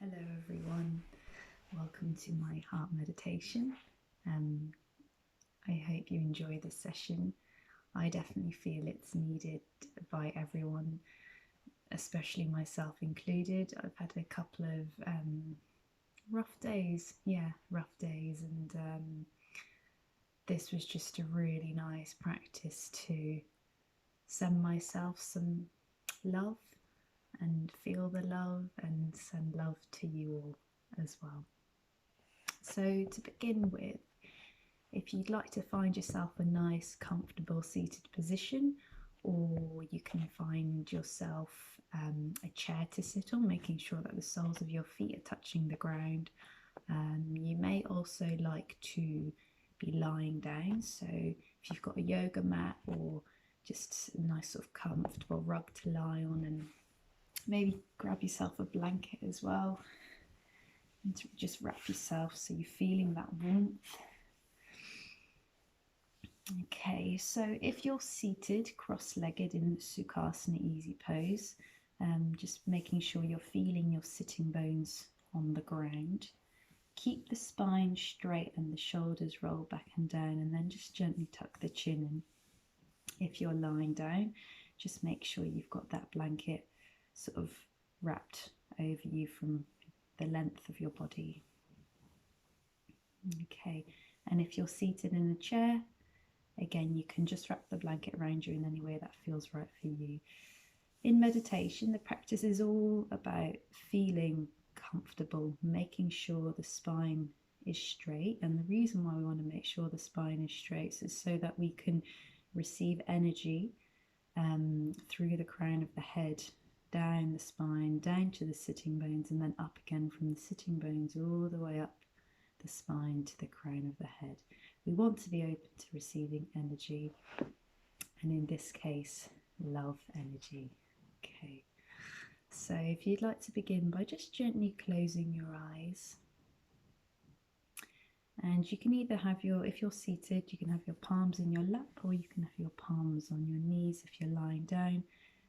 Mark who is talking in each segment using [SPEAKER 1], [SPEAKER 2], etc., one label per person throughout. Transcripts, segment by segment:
[SPEAKER 1] Hello everyone, welcome to my heart meditation. I hope you enjoy this session. I definitely feel it's needed by everyone, especially myself included. I've had a couple of rough days, and this was just a really nice practice to send myself some love and feel the love and send love to you all as well. So to begin with, if you'd like to find yourself a nice, comfortable seated position, or you can find yourself a chair to sit on, making sure that the soles of your feet are touching the ground. You may also like to be lying down, so if you've got a yoga mat or just a nice sort of comfortable rug to lie on, and maybe grab yourself a blanket as well and to just wrap yourself so you're feeling that warmth. Okay, so if you're seated cross-legged in Sukhasana easy pose, just making sure you're feeling your sitting bones on the ground. Keep the spine straight and the shoulders roll back and down, and then just gently tuck the chin in. If you're lying down, just make sure you've got that blanket sort of wrapped over you from the length of your body. Okay, and if you're seated in a chair, again, you can just wrap the blanket around you in any way that feels right for you. In meditation, the practice is all about feeling comfortable, making sure the spine is straight. And the reason why we want to make sure the spine is straight is so that we can receive energy through the crown of the head, down the spine, down to the sitting bones, and then up again from the sitting bones all the way up the spine to the crown of the head. We want to be open to receiving energy, and in this case, love energy. Okay, so if you'd like to begin by just gently closing your eyes, and you can either have if you're seated, you can have your palms in your lap, or you can have your palms on your knees. If you're lying down,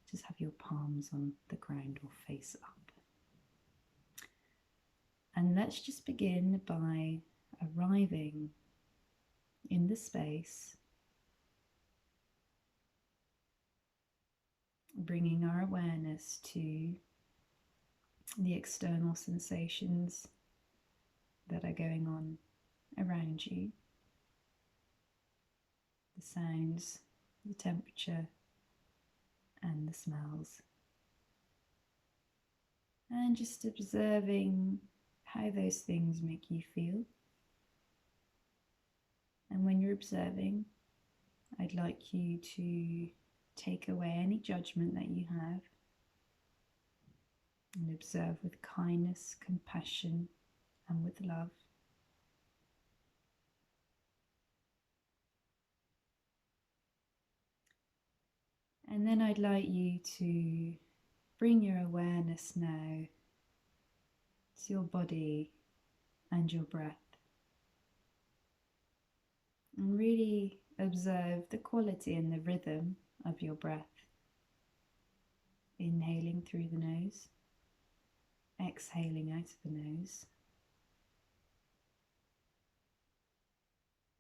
[SPEAKER 1] just have your palms on the ground or face up. And let's just begin by arriving in the space, bringing our awareness to the external sensations that are going on around you, the sounds, the temperature, and the smells. And just observing how those things make you feel. And when you're observing, I'd like you to take away any judgment that you have and observe with kindness, compassion, and with love. And then I'd like you to bring your awareness now to your body and your breath. And really observe the quality and the rhythm of your breath. Inhaling through the nose, exhaling out of the nose.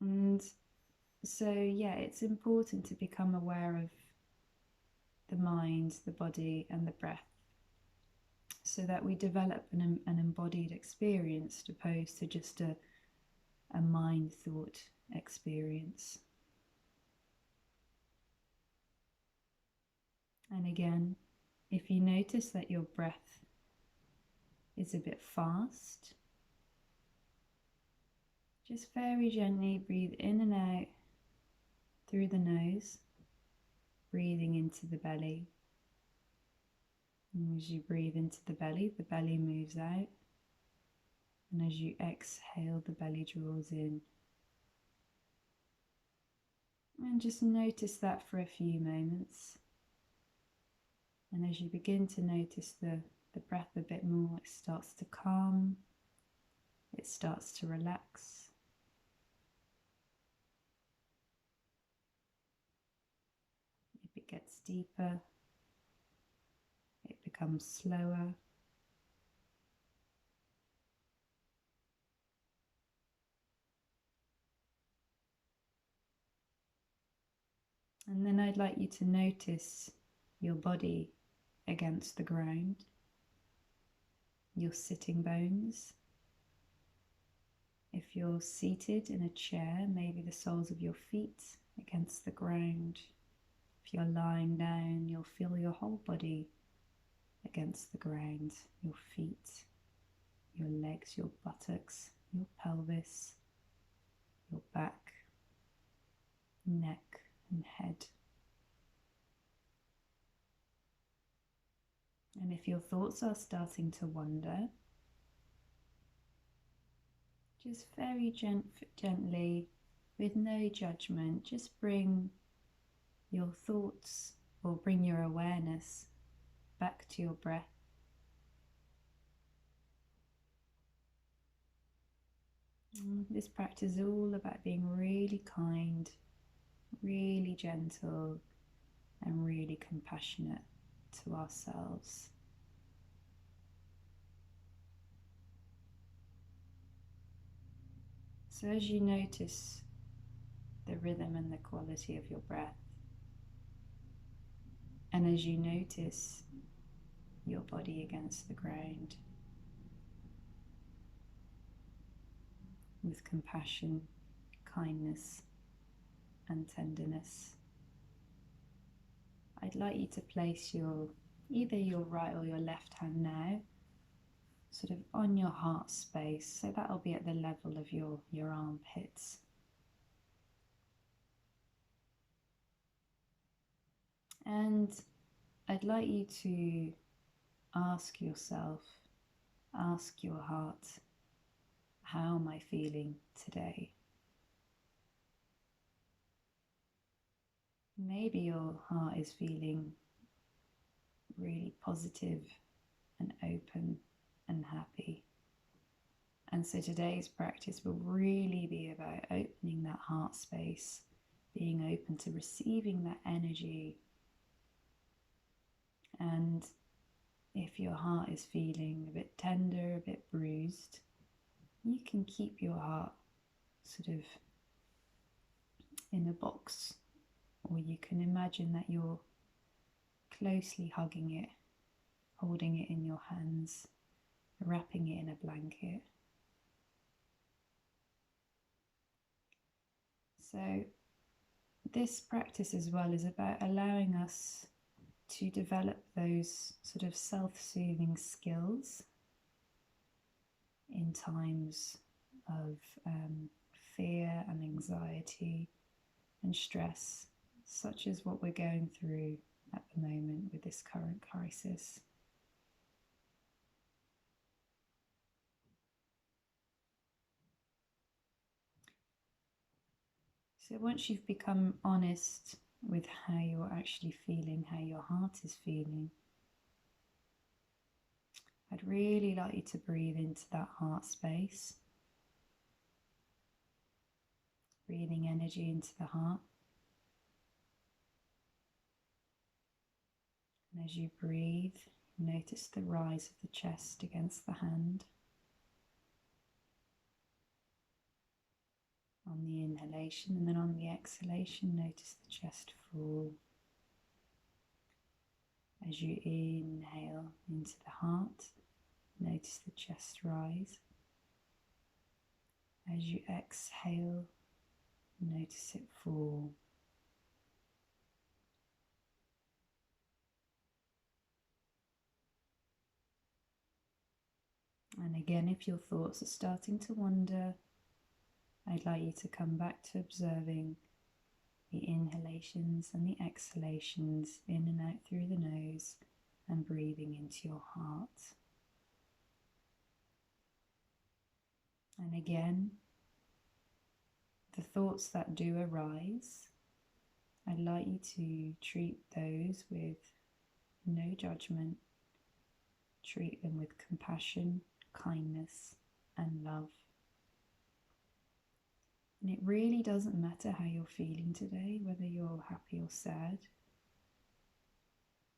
[SPEAKER 1] And so, it's important to become aware of the mind, the body, and the breath, so that we develop an embodied experience opposed to just a mind thought experience. And again, if you notice that your breath is a bit fast, just very gently breathe in and out through the nose, breathing into the belly. And as you breathe into the belly moves out. And as you exhale, the belly draws in. And just notice that for a few moments. And as you begin to notice the breath a bit more, it starts to calm, it starts to relax. It gets deeper, it becomes slower. And then I'd like you to notice your body against the ground, your sitting bones. If you're seated in a chair, maybe the soles of your feet against the ground. If you're lying down, you'll feel your whole body against the ground, your feet, your legs, your buttocks, your pelvis, your back, neck and head. And if your thoughts are starting to wander, just very gently, with no judgment, just bring your thoughts or bring your awareness back to your breath. This practice is all about being really kind, really gentle, and really compassionate to ourselves. So as you notice the rhythm and the quality of your breath, and as you notice your body against the ground, with compassion, kindness, and tenderness, I'd like you to place either your right or your left hand now sort of on your heart space, so that'll be at the level of your armpits. And I'd like you to ask yourself, ask your heart, how am I feeling today? Maybe your heart is feeling really positive and open and happy. And so today's practice will really be about opening that heart space, being open to receiving that energy. And if your heart is feeling a bit tender, a bit bruised, you can keep your heart sort of in a box, or you can imagine that you're closely hugging it, holding it in your hands, wrapping it in a blanket. So this practice as well is about allowing us to develop those sort of self-soothing skills in times of fear and anxiety and stress, such as what we're going through at the moment with this current crisis. So once you've become honest with how you're actually feeling, how your heart is feeling, I'd really like you to breathe into that heart space, breathing energy into the heart. And as you breathe, notice the rise of the chest against the hand. On the inhalation, and then on the exhalation, notice the chest fall. As you inhale into the heart, notice the chest rise. As you exhale, notice it fall. And again, if your thoughts are starting to wander, I'd like you to come back to observing the inhalations and the exhalations in and out through the nose and breathing into your heart. And again, the thoughts that do arise, I'd like you to treat those with no judgment. Treat them with compassion, kindness, and love. And it really doesn't matter how you're feeling today, whether you're happy or sad.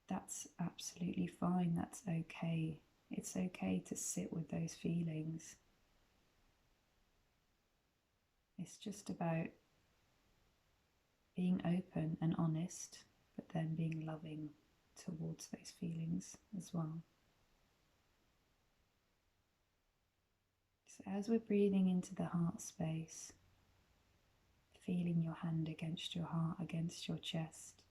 [SPEAKER 1] That's absolutely fine. That's okay. It's okay to sit with those feelings. It's just about being open and honest, but then being loving towards those feelings as well. So, as we're breathing into the heart space, feeling your hand against your heart, against your chest,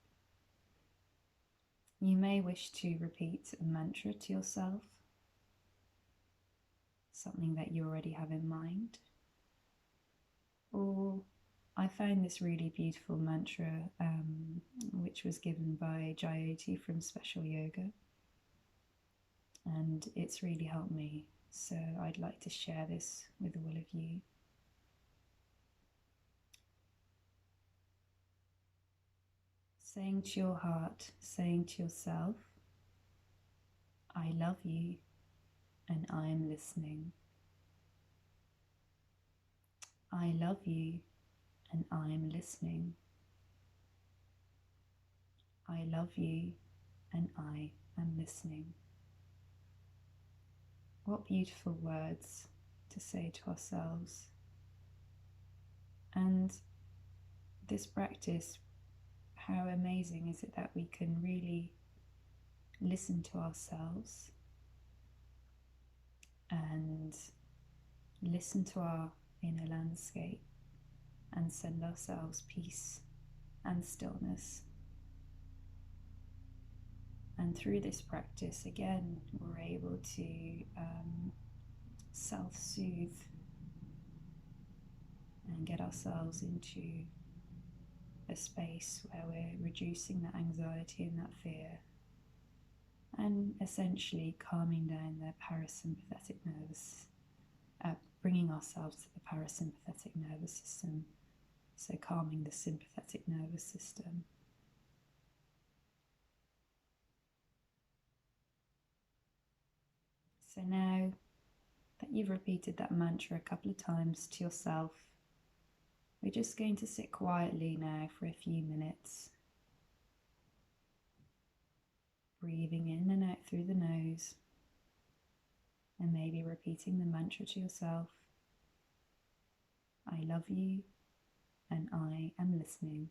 [SPEAKER 1] you may wish to repeat a mantra to yourself, something that you already have in mind. Or I found this really beautiful mantra, which was given by Jyoti from Special Yoga, and it's really helped me. So I'd like to share this with all of you. Saying to your heart, saying to yourself, I love you and I am listening. I love you and I am listening. I love you and I am listening. What beautiful words to say to ourselves. And this practice, how amazing is it that we can really listen to ourselves and listen to our inner landscape and send ourselves peace and stillness. And through this practice, again, we're able to self-soothe and get ourselves into a space where we're reducing that anxiety and that fear, and essentially calming down the parasympathetic nervous, bringing ourselves to the parasympathetic nervous system, so calming the sympathetic nervous system. So now that you've repeated that mantra a couple of times to yourself, we're just going to sit quietly now for a few minutes, breathing in and out through the nose, and maybe repeating the mantra to yourself. I love you and I am listening.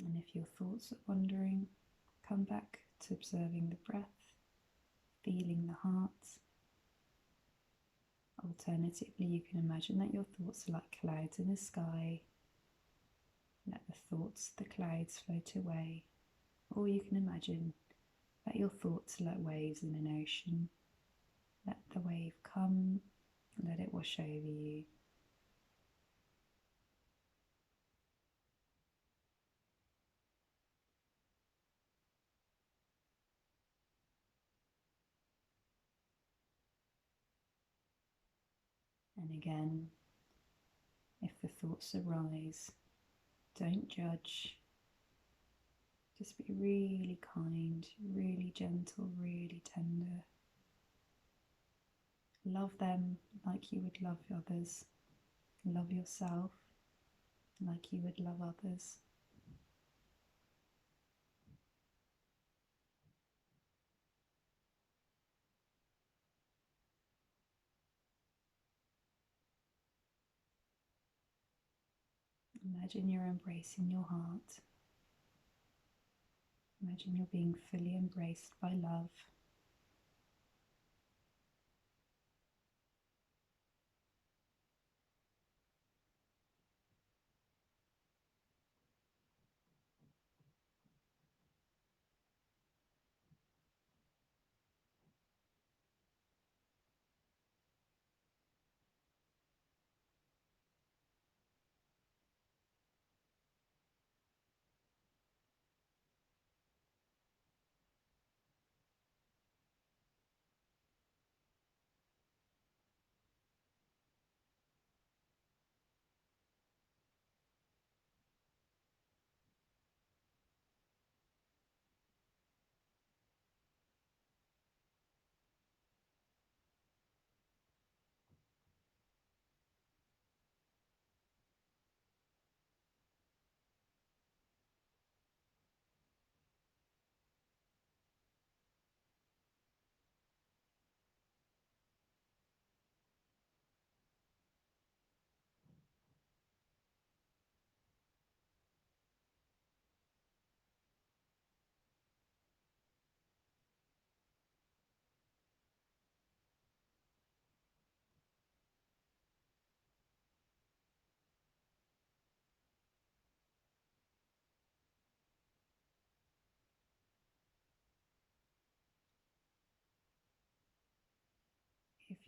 [SPEAKER 1] And if your thoughts are wandering, come back to observing the breath, feeling the heart. Alternatively, you can imagine that your thoughts are like clouds in the sky. Let the thoughts, the clouds float away. Or you can imagine that your thoughts are like waves in an ocean. Let the wave come, let it wash over you. And again, if the thoughts arise, don't judge. Just be really kind, really gentle, really tender. Love them like you would love others. Love yourself like you would love others. Imagine you're embracing your heart. Imagine you're being fully embraced by love.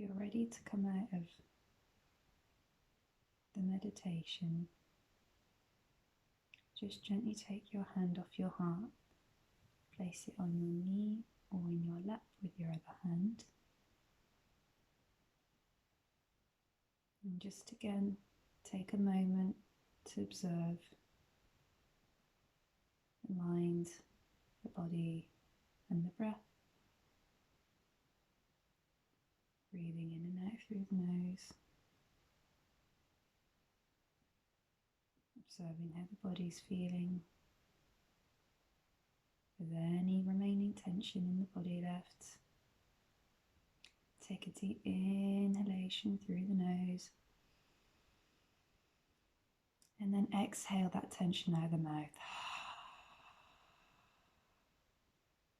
[SPEAKER 1] you're ready to come out of the meditation, just gently take your hand off your heart, place it on your knee or in your lap with your other hand, and just again take a moment to observe the mind, the body and the breath. Breathing in and out through the nose, observing how the body's feeling. Is there any remaining tension in the body left? Take a deep inhalation through the nose and then exhale that tension out of the mouth.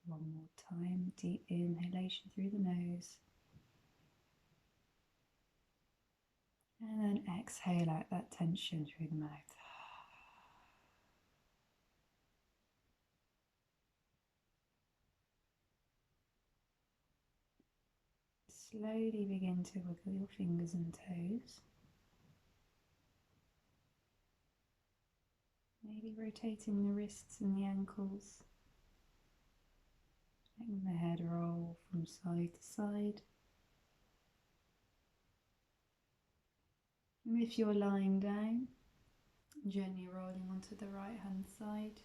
[SPEAKER 1] One more time, deep inhalation through the nose and then exhale out that tension through the mouth. Slowly begin to wiggle your fingers and toes. Maybe rotating the wrists and the ankles. Letting the head roll from side to side. And if you're lying down, gently rolling onto the right hand side,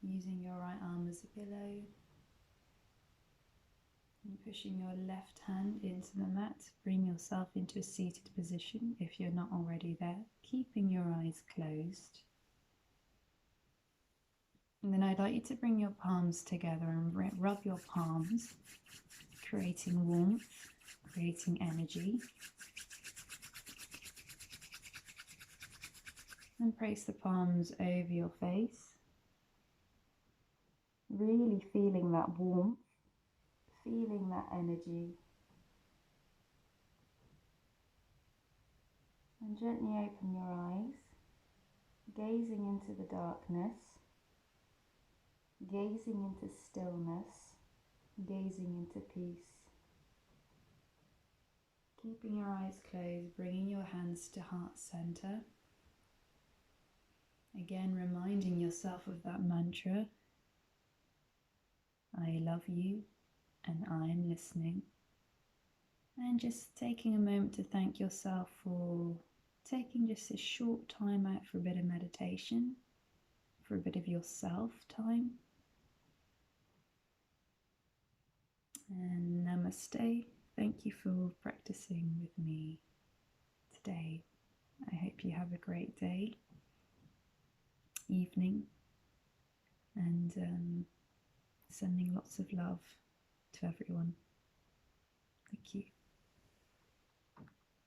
[SPEAKER 1] using your right arm as a pillow. And pushing your left hand into the mat, bring yourself into a seated position if you're not already there, keeping your eyes closed. And then I'd like you to bring your palms together and rub your palms, creating warmth, creating energy. And place the palms over your face, really feeling that warmth, feeling that energy. And gently open your eyes, gazing into the darkness, gazing into stillness, gazing into peace. Keeping your eyes closed, bringing your hands to heart center. Again, reminding yourself of that mantra, I love you and I am listening. And just taking a moment to thank yourself for taking just a short time out for a bit of meditation, for a bit of yourself time. And namaste. Thank you for practicing with me today. I hope you have a great day, evening, and sending lots of love to everyone. Thank you.